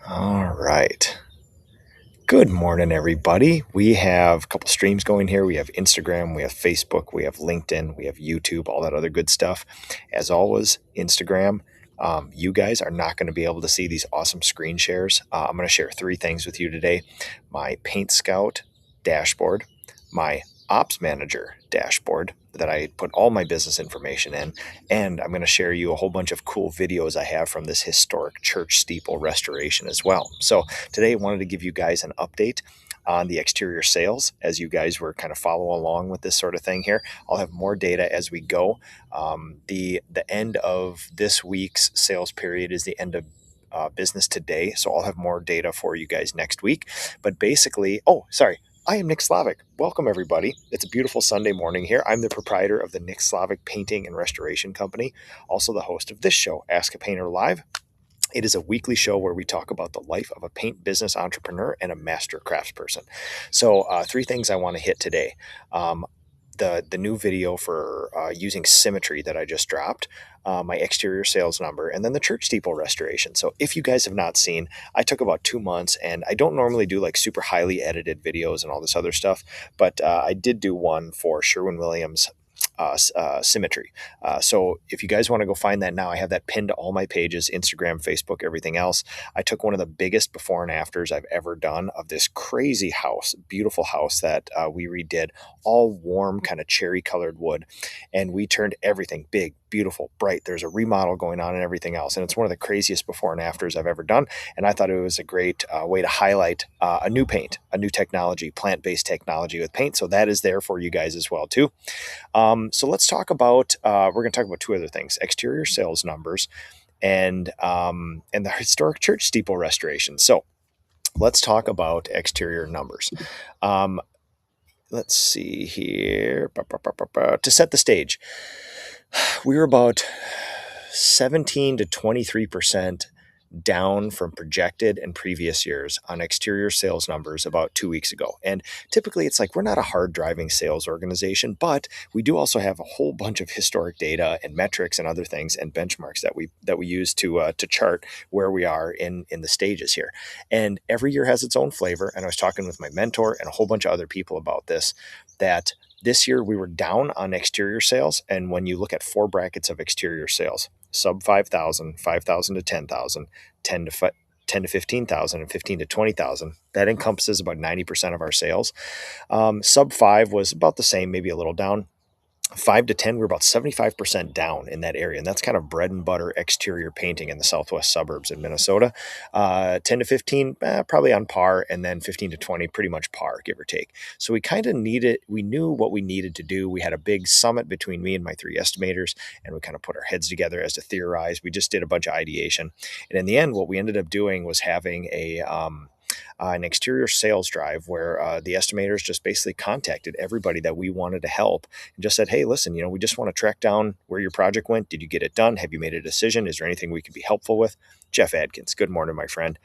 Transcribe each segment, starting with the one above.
All right. Good morning, everybody. We have a couple streams going here. We have Instagram, we have Facebook, we have LinkedIn, we have YouTube, all that other good stuff. As always, Instagram. You guys are not going to be able to see these awesome screen shares. I'm going to share three things with you today: my Paint Scout dashboard, my Ops Manager dashboard that I put all my business information in, and I'm going to share you a whole bunch of cool videos I have from this historic church steeple restoration as well. So today I wanted to give you guys an update on the exterior sales as you guys were kind of follow along with this sort of thing here. I'll have more data as we go. The end of this week's sales period is the end of business today, so I'll have more data for you guys next week. But basically, I am Nick Slavic. Welcome, everybody. It's a beautiful Sunday morning here. I'm the proprietor of the Nick Slavic Painting and Restoration Company, also the host of this show, Ask a Painter Live. It is a weekly show where we talk about the life of a paint business entrepreneur and a master craftsperson. So, three things I want to hit today. The new video for using symmetry that I just dropped, my exterior sales number, and then the church steeple restoration. So if you guys have not seen, I took about 2 months, and I don't normally do like super highly edited videos and all this other stuff, but I did do one for Sherwin-Williams symmetry. So if you guys want to go find that now, I have that pinned to all my pages, Instagram, Facebook, everything else. I took one of the biggest before and afters I've ever done of this crazy house, beautiful house that we redid, all warm, kind of cherry colored wood. And we turned everything big, beautiful, bright. There's a remodel going on and everything else. And it's one of the craziest before and afters I've ever done. And I thought it was a great way to highlight a new paint, a new technology, plant-based technology with paint. So that is there for you guys as well too. So let's talk about, we're going to talk about two other things: exterior sales numbers and the historic church steeple restoration. So let's talk about exterior numbers. Let's see here. To set the stage, we were about 17 to 23% down from projected and previous years on exterior sales numbers about 2 weeks ago. And typically it's like, we're not a hard driving sales organization, but we do also have a whole bunch of historic data and metrics and other things and benchmarks that we use to chart where we are in the stages here. And every year has its own flavor. And I was talking with my mentor and a whole bunch of other people about this, that this year we were down on exterior sales. And when you look at four brackets of exterior sales, sub 5,000, 5,000 to 10,000, 10 to 15,000, and 15 to 20,000. That encompasses about 90% of our sales. Sub 5 was about the same, maybe a little down. 5 to 10, we're about 75% down in that area. And that's kind of bread and butter exterior painting in the southwest suburbs of Minnesota. 10 to 15, probably on par. And then 15 to 20, pretty much par, give or take. So we kind of we knew what we needed to do. We had a big summit between me and my three estimators, and we kind of put our heads together as to theorize. We just did a bunch of ideation. And in the end, what we ended up doing was having an exterior sales drive where the estimators just basically contacted everybody that we wanted to help and just said, hey, listen, we just want to track down where your project went. Did you get it done? Have you made a decision? Is there anything we could be helpful with? Jeff Adkins, good morning, my friend.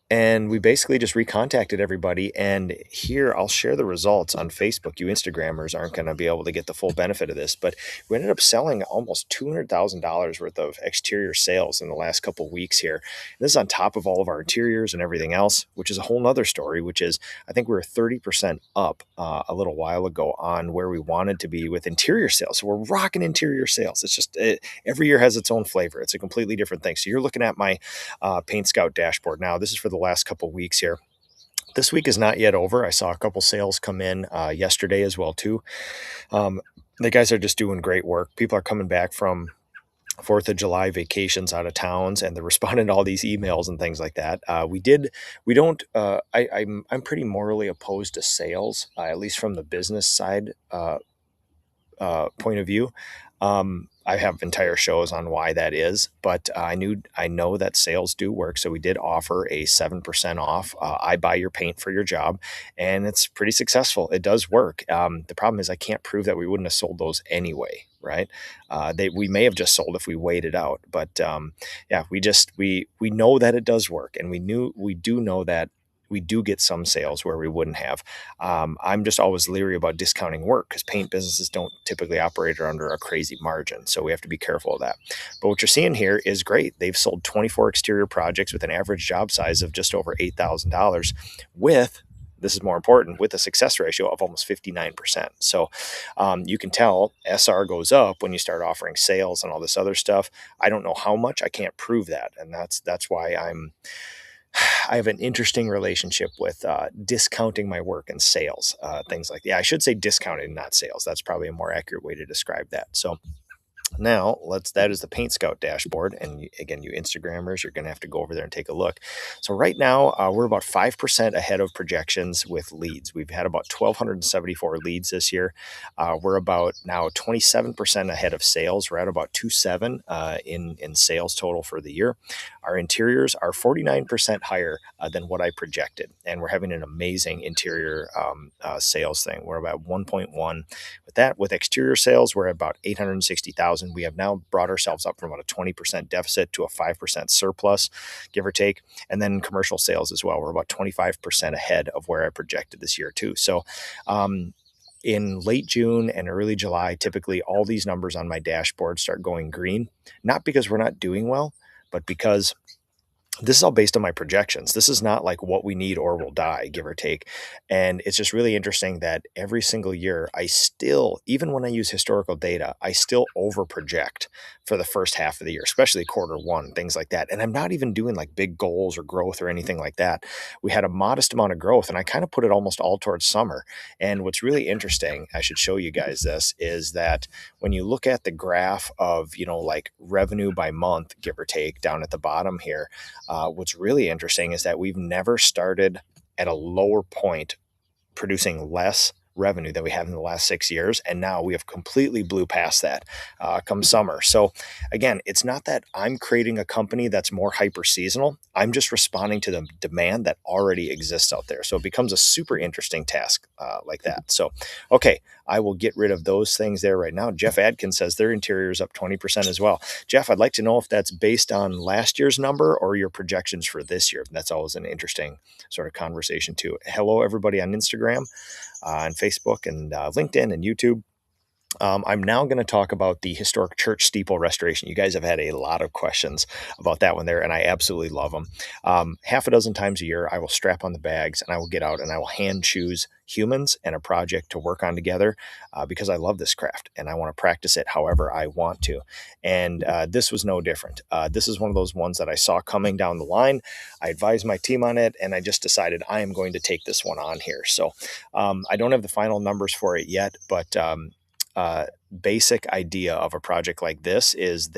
And we basically just recontacted everybody. And here, I'll share the results on Facebook. You Instagrammers aren't going to be able to get the full benefit of this, but we ended up selling almost $200,000 worth of exterior sales in the last couple of weeks here. And this is on top of all of our interiors and everything else, which is a whole nother story, which is, I think we were 30% up a little while ago on where we wanted to be with interior sales. So we're rocking interior sales. It's just, every year has its own flavor. It's a completely different thing. So you're looking at my Paint Scout dashboard now. This is for the last couple weeks here. This week is not yet over. I saw a couple sales come in yesterday as well too. The guys are just doing great work. People are coming back from 4th of July vacations out of towns, and they're responding to all these emails and things like that. I'm pretty morally opposed to sales, at least from the business side point of view. I have entire shows on why that is, but I know that sales do work. So we did offer a 7% off. I buy your paint for your job, and it's pretty successful. It does work. The problem is I can't prove that we wouldn't have sold those anyway, right? We may have just sold if we waited out, but we know that it does work, and we do know that we do get some sales where we wouldn't have. I'm just always leery about discounting work because paint businesses don't typically operate under a crazy margin. So we have to be careful of that. But what you're seeing here is great. They've sold 24 exterior projects with an average job size of just over $8,000 with, this is more important, with a success ratio of almost 59%. So you can tell SR goes up when you start offering sales and all this other stuff. I don't know how much. I can't prove that. And that's why I have an interesting relationship with discounting my work and sales, things like that. Yeah, I should say discounting, not sales. That's probably a more accurate way to describe that. So now that is the Paint Scout dashboard. And again, you Instagrammers, you're going to have to go over there and take a look. So right now we're about 5% ahead of projections with leads. We've had about 1,274 leads this year. We're about now 27% ahead of sales. We're at about 2.7 in sales total for the year. Our interiors are 49% higher than what I projected. And we're having an amazing interior sales thing. We're about 1.1. With exterior sales, we're at about 860,000. We have now brought ourselves up from about a 20% deficit to a 5% surplus, give or take. And then commercial sales as well. We're about 25% ahead of where I projected this year too. So, in late June and early July, typically all these numbers on my dashboard start going green, not because we're not doing well, but because this is all based on my projections. This is not like what we need or will die, give or take. And it's just really interesting that every single year, I still, even when I use historical data, I still over project for the first half of the year, especially quarter one, things like that. And I'm not even doing like big goals or growth or anything like that. We had a modest amount of growth and I kind of put it almost all towards summer. And what's really interesting, I should show you guys this, is that when you look at the graph of, like revenue by month, give or take, down at the bottom here, what's really interesting is that we've never started at a lower point producing less revenue than we have in the last 6 years. And now we have completely blew past that come summer. So again, it's not that I'm creating a company that's more hyper seasonal. I'm just responding to the demand that already exists out there. So it becomes a super interesting task like that. So, okay, I will get rid of those things there right now. Jeff Adkins says their interior is up 20% as well. Jeff, I'd like to know if that's based on last year's number or your projections for this year. That's always an interesting sort of conversation too. Hello, everybody on Instagram, on Facebook and LinkedIn and YouTube. I'm now going to talk about the historic church steeple restoration. You guys have had a lot of questions about that one there, and I absolutely love them. Half a dozen times a year, I will strap on the bags and I will get out and I will hand choose humans and a project to work on together because I love this craft and I want to practice it however I want to. And this was no different. This is one of those ones that I saw coming down the line. I advised my team on it and I just decided I am going to take this one on here. So I don't have the final numbers for it yet, but basic idea of a project like this is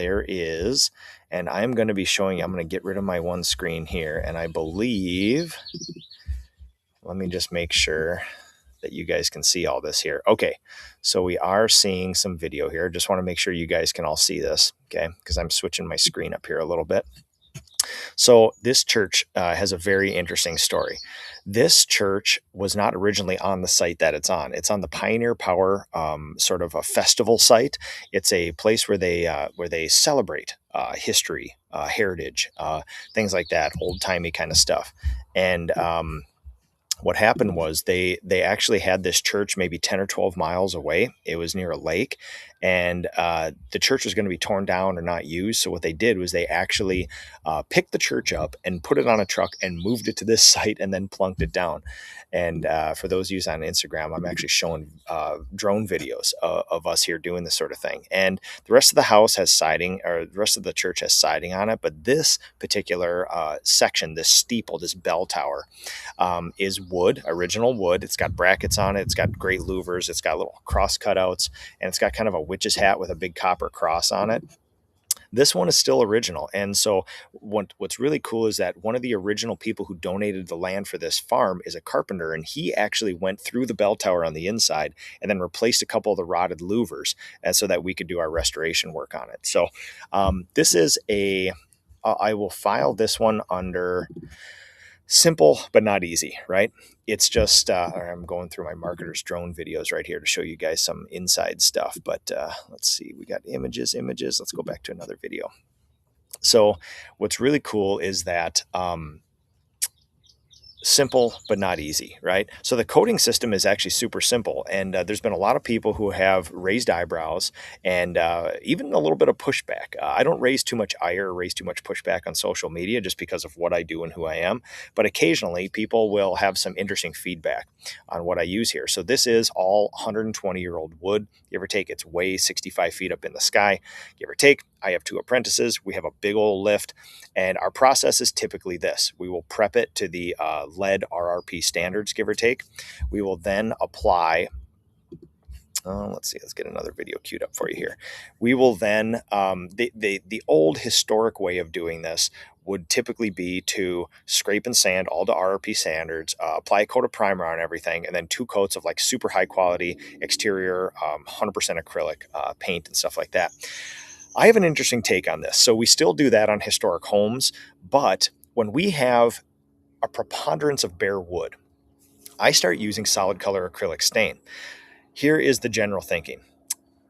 and I'm going to be showing you, I'm going to get rid of my one screen here. And I believe, let me just make sure that you guys can see all this here. Okay. So we are seeing some video here. Just want to make sure you guys can all see this. Okay. Because I'm switching my screen up here a little bit. So this church has a very interesting story. This church was not originally on the site that it's on. It's on the Pioneer Power sort of a festival site. It's a place where they celebrate history, heritage, things like that, old timey kind of stuff. And what happened was they actually had this church maybe 10 or 12 miles away. It was near a lake, and the church was going to be torn down or not used. So what they did was they actually picked the church up and put it on a truck and moved it to this site and then plunked it down. And for those of you on Instagram, I'm actually showing drone videos of us here doing this sort of thing. And the rest of the house has siding, or the rest of the church has siding on it. But this particular section, this steeple, this bell tower, is wood, original wood. It's got brackets on it. It's got great louvers. It's got little cross cutouts, and it's got kind of a witch's hat with a big copper cross on it. This one is still original. And so what's really cool is that one of the original people who donated the land for this farm is a carpenter, and he actually went through the bell tower on the inside and then replaced a couple of the rotted louvers so that we could do our restoration work on it. So this is I will file this one under simple, but not easy, right? It's just, I'm going through my marketer's drone videos right here to show you guys some inside stuff. But let's see, we got images. Let's go back to another video. So what's really cool is that simple but not easy, right? So the coding system is actually super simple, and there's been a lot of people who have raised eyebrows and even a little bit of pushback. I don't raise too much ire or raise too much pushback on social media just because of what I do and who I am, but occasionally people will have some interesting feedback on what I use here. So this is all 120-year-old wood. Give or take, it's way 65 feet up in the sky. Give or take, I have 2 apprentices. We have a big old lift, and our process is typically this. We will prep it to the lead RRP standards, give or take. We will then apply, let's see, let's get another video queued up for you here. We will then, the old historic way of doing this would typically be to scrape and sand all the RRP standards, apply a coat of primer on everything, and then 2 coats of like super high quality exterior, 100% acrylic paint and stuff like that. I have an interesting take on this. So we still do that on historic homes, but when we have a preponderance of bare wood, I start using solid color acrylic stain. Here is the general thinking.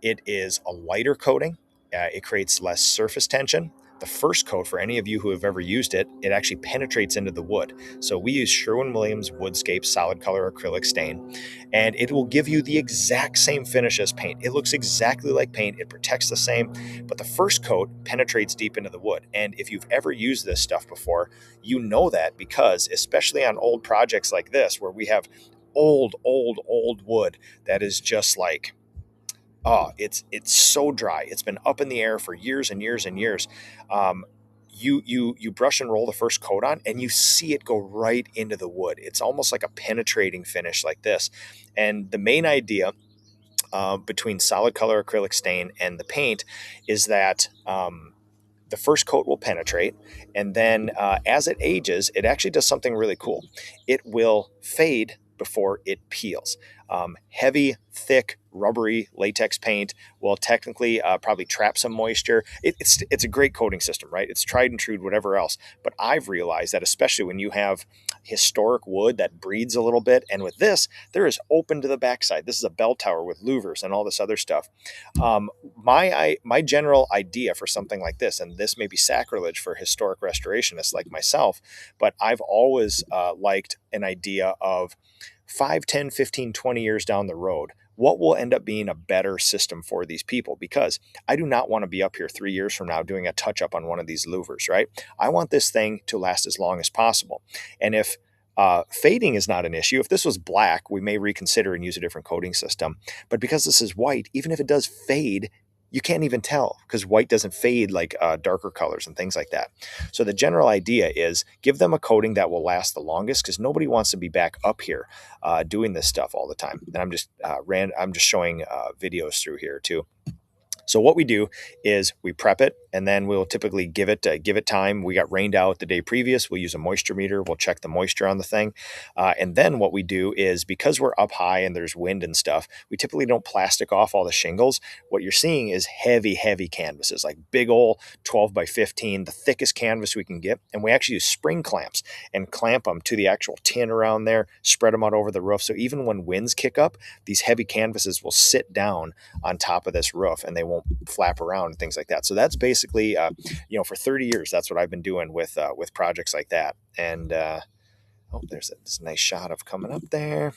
It is a lighter coating. It creates less surface tension. The first coat, for any of you who have ever used it, it actually penetrates into the wood. So we use Sherwin-Williams Woodscape solid color acrylic stain, and it will give you the exact same finish as paint. It looks exactly like paint. It protects the same, but the first coat penetrates deep into the wood. And if you've ever used this stuff before, you know that, because especially on old projects like this, where we have old wood that is just like, oh, it's so dry. It's been up in the air for years and years and years. You brush and roll the first coat on, and you see it go right into the wood. It's almost like a penetrating finish like this. And the main idea between solid color acrylic stain and the paint is that the first coat will penetrate, and then as it ages, it actually does something really cool. It will fade before it peels. Heavy, thick, rubbery latex paint will technically probably trap some moisture. It's a great coating system, right? It's tried and true, whatever else. But I've realized that especially when you have historic wood that breathes a little bit, and with this, there is open to the backside. This is a bell tower with louvers and all this other stuff. My general idea for something like this, and this may be sacrilege for historic restorationists like myself, but I've always liked an idea of 5, 10, 15, 20 years down the road, what will end up being a better system for these people? Because I do not want to be up here 3 years from now doing a touch up on one of these louvers, right? I want this thing to last as long as possible. And if fading is not an issue, if this was black, we may reconsider and use a different coating system. But because this is white, even if it does fade, you can't even tell, because white doesn't fade like darker colors and things like that. So the general idea is give them a coating that will last the longest, because nobody wants to be back up here doing this stuff all the time. And I'm just showing videos through here too. So what we do is we prep it, and then we'll typically give it time. We got rained out the day previous. We'll use a moisture meter. We'll check the moisture on the thing. And then what we do is, because we're up high and there's wind and stuff, we typically don't plastic off all the shingles. What you're seeing is heavy canvases, like big old 12 by 15, the thickest canvas we can get. And we actually use spring clamps and clamp them to the actual tin around there, spread them out over the roof. So even when winds kick up, these heavy canvases will sit down on top of this roof, and they won't flap around and things like that. So that's basically, for 30 years, that's what I've been doing with projects like that. And there's this nice shot of coming up there.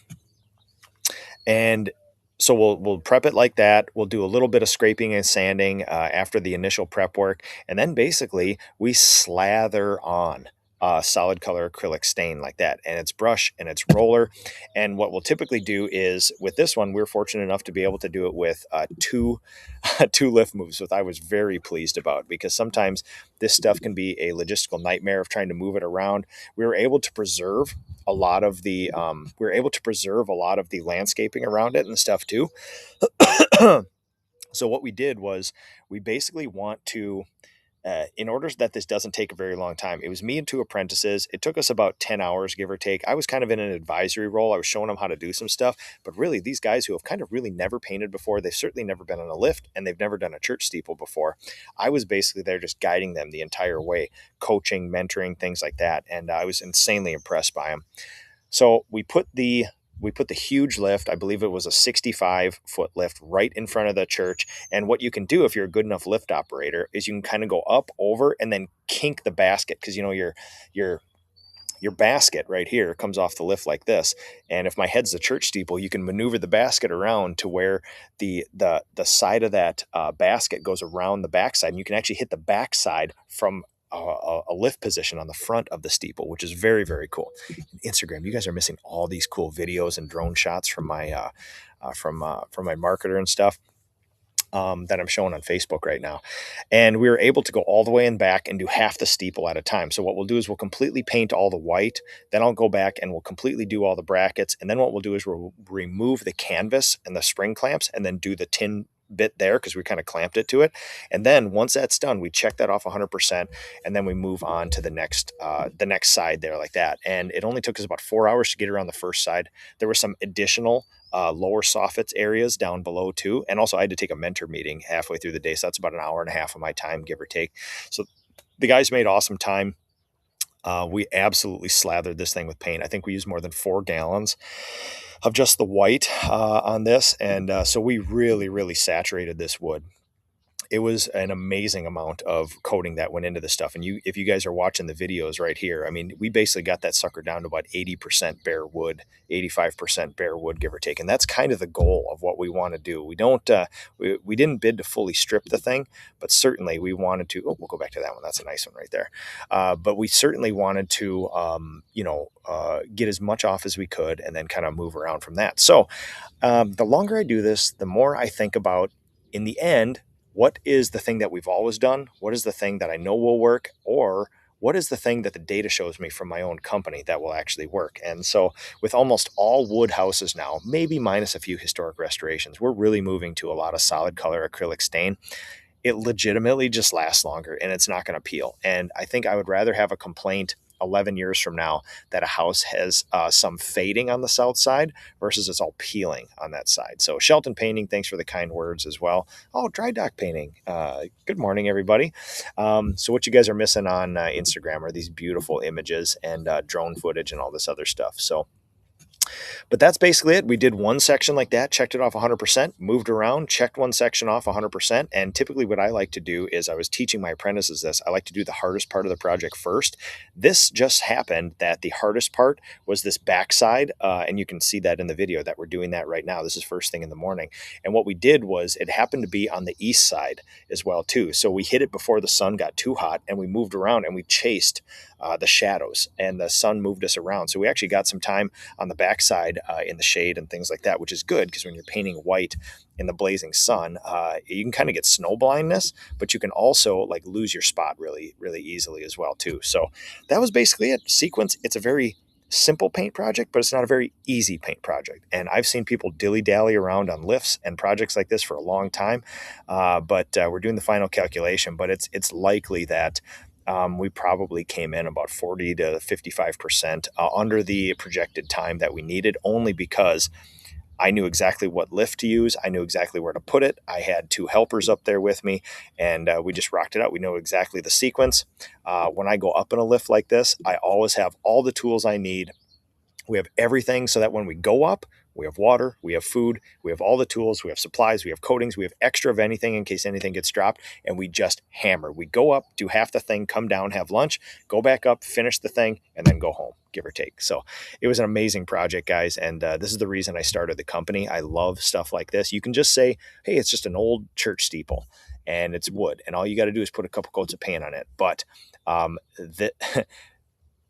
And so we'll prep it like that. We'll do a little bit of scraping and sanding after the initial prep work, and then basically we slather on solid color acrylic stain like that, and it's brush and it's roller. And what we'll typically do is, with this one, we're fortunate enough to be able to do it with two lift moves, which I was very pleased about, because sometimes this stuff can be a logistical nightmare of trying to move it around. We were able to preserve a lot of the landscaping around it and stuff too. So what we did was, we basically want to, in order that this doesn't take a very long time, it was me and 2 apprentices. It took us about 10 hours, give or take. I was kind of in an advisory role. I was showing them how to do some stuff, but really these guys who have kind of really never painted before, they've certainly never been on a lift, and they've never done a church steeple before. I was basically there just guiding them the entire way, coaching, mentoring, things like that. And I was insanely impressed by them. So we put the huge lift, I believe it was a 65-foot lift, right in front of the church. And what you can do, if you're a good enough lift operator, is you can kind of go up over and then kink the basket, because your your basket right here comes off the lift like this. And if my head's the church steeple, you can maneuver the basket around to where the side of that basket goes around the backside, and you can actually hit the backside from a lift position on the front of the steeple, which is very, very cool. Instagram, you guys are missing all these cool videos and drone shots from my from my marketer and stuff. That I'm showing on Facebook right now. And we were able to go all the way in back and do half the steeple at a time. So what we'll do is we'll completely paint all the white, then I'll go back and we'll completely do all the brackets. And then what we'll do is we'll remove the canvas and the spring clamps and then do the tin bit there because we kind of clamped it to it. And then once that's done, we check that off 100%, and then we move on to the next side there like that. And it only took us about 4 hours to get around the first side. There were some additional lower soffits areas down below too. And also I had to take a mentor meeting halfway through the day. So that's about an hour and a half of my time, give or take. So the guys made awesome time. We absolutely slathered this thing with paint. I think we used more than 4 gallons of just the white on this. And so we really, really saturated this wood. It was an amazing amount of coating that went into the stuff. And if you guys are watching the videos right here, I mean, we basically got that sucker down to about 80% bare wood, 85% bare wood, give or take. And that's kind of the goal of what we want to do. We don't, we didn't bid to fully strip the thing, but certainly we wanted to, we'll go back to that one. That's a nice one right there. But we certainly wanted to, get as much off as we could and then kind of move around from that. So the longer I do this, the more I think about, in the end, what is the thing that we've always done? What is the thing that I know will work? Or what is the thing that the data shows me from my own company that will actually work? And so with almost all wood houses now, maybe minus a few historic restorations, we're really moving to a lot of solid color acrylic stain. It legitimately just lasts longer and it's not going to peel. And I think I would rather have a complaint 11 years from now that a house has some fading on the south side versus it's all peeling on that side. So Shelton Painting, thanks for the kind words as well. Oh, Dry Dock Painting. Good morning, everybody. So what you guys are missing on Instagram are these beautiful images and drone footage and all this other stuff. So but that's basically it. We did one section like that, checked it off 100%, moved around, checked one section off 100%. And typically what I like to do is, I was teaching my apprentices this, I like to do the hardest part of the project first. This just happened that the hardest part was this backside. And you can see that in the video that we're doing that right now. This is first thing in the morning. And what we did was, it happened to be on the east side as well too. So we hit it before the sun got too hot, and we moved around and we chased the shadows, and the sun moved us around. So we actually got some time on the backside in the shade and things like that, which is good because when you're painting white in the blazing sun, you can kind of get snow blindness, but you can also like lose your spot really, really easily as well too. So that was basically it. Sequence. It's a very simple paint project, but it's not a very easy paint project. And I've seen people dilly-dally around on lifts and projects like this for a long time. But we're doing the final calculation, but it's likely that we probably came in about 40 to 55% under the projected time that we needed, only because I knew exactly what lift to use. I knew exactly where to put it. I had 2 helpers up there with me, and we just rocked it out. We know exactly the sequence. When I go up in a lift like this, I always have all the tools I need. We have everything so that when we go up, we have water, we have food, we have all the tools, we have supplies, we have coatings, we have extra of anything in case anything gets dropped, and we just hammer. We go up, do half the thing, come down, have lunch, go back up, finish the thing, and then go home, give or take. So it was an amazing project, guys, and this is the reason I started the company. I love stuff like this. You can just say, hey, it's just an old church steeple, and it's wood, and all you got to do is put a couple coats of paint on it. But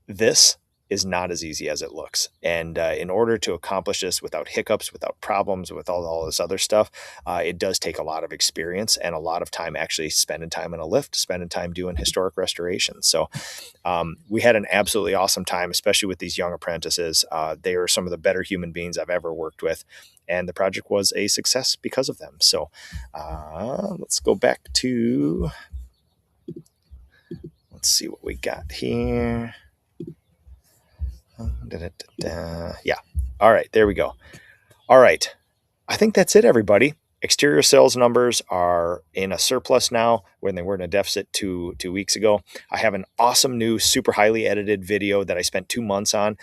this is not as easy as it looks. And in order to accomplish this without hiccups, without problems, with all this other stuff, it does take a lot of experience and a lot of time actually spending time in a lift, spending time doing historic restoration. So we had an absolutely awesome time, especially with these young apprentices. They are some of the better human beings I've ever worked with. And the project was a success because of them. So let's go back to, let's see what we got here. Yeah. All right. There we go. All right. I think that's it, everybody. Exterior sales numbers are in a surplus now when they were in a deficit two weeks ago. I have an awesome new super highly edited video that I spent 2 months on.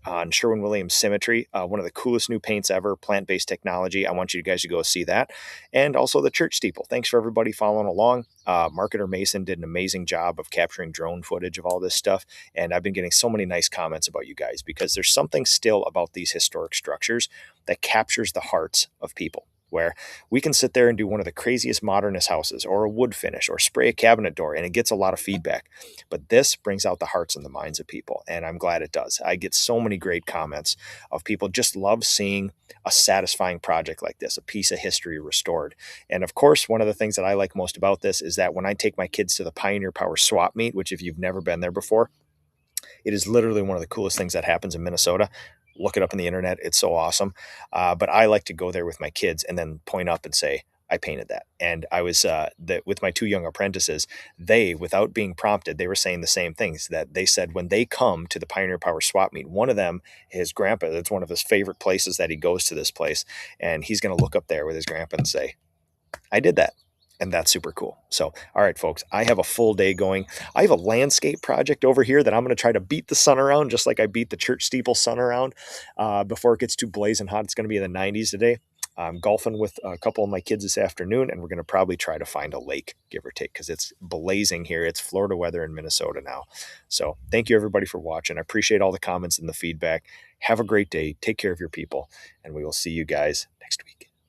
on Sherwin-Williams Symmetry, one of the coolest new paints ever, plant-based technology. I want you guys to go see that. And also the church steeple. Thanks for everybody following along. Marketer Mason did an amazing job of capturing drone footage of all this stuff. And I've been getting so many nice comments about you guys because there's something still about these historic structures that captures the hearts of people, where we can sit there and do one of the craziest modernist houses or a wood finish or spray a cabinet door and it gets a lot of feedback. But this brings out the hearts and the minds of people. And I'm glad it does. I get so many great comments of people just love seeing a satisfying project like this, a piece of history restored. And of course, one of the things that I like most about this is that when I take my kids to the Pioneer Power swap meet, which if you've never been there before, it is literally one of the coolest things that happens in Minnesota. Look it up on the internet. It's so awesome. But I like to go there with my kids and then point up and say, I painted that. And I was with my two young apprentices, they, without being prompted, they were saying the same things that they said when they come to the Pioneer Power swap meet. One of them, his grandpa, it's one of his favorite places that he goes to this place. And he's going to look up there with his grandpa and say, I did that. And that's super cool. So, all right, folks, I have a full day going. I have a landscape project over here that I'm going to try to beat the sun around, just like I beat the church steeple sun around before it gets too blazing hot. It's going to be in the 90s today. I'm golfing with a couple of my kids this afternoon, and we're going to probably try to find a lake, give or take, because it's blazing here. It's Florida weather in Minnesota now. So thank you, everybody, for watching. I appreciate all the comments and the feedback. Have a great day. Take care of your people, and we will see you guys next week.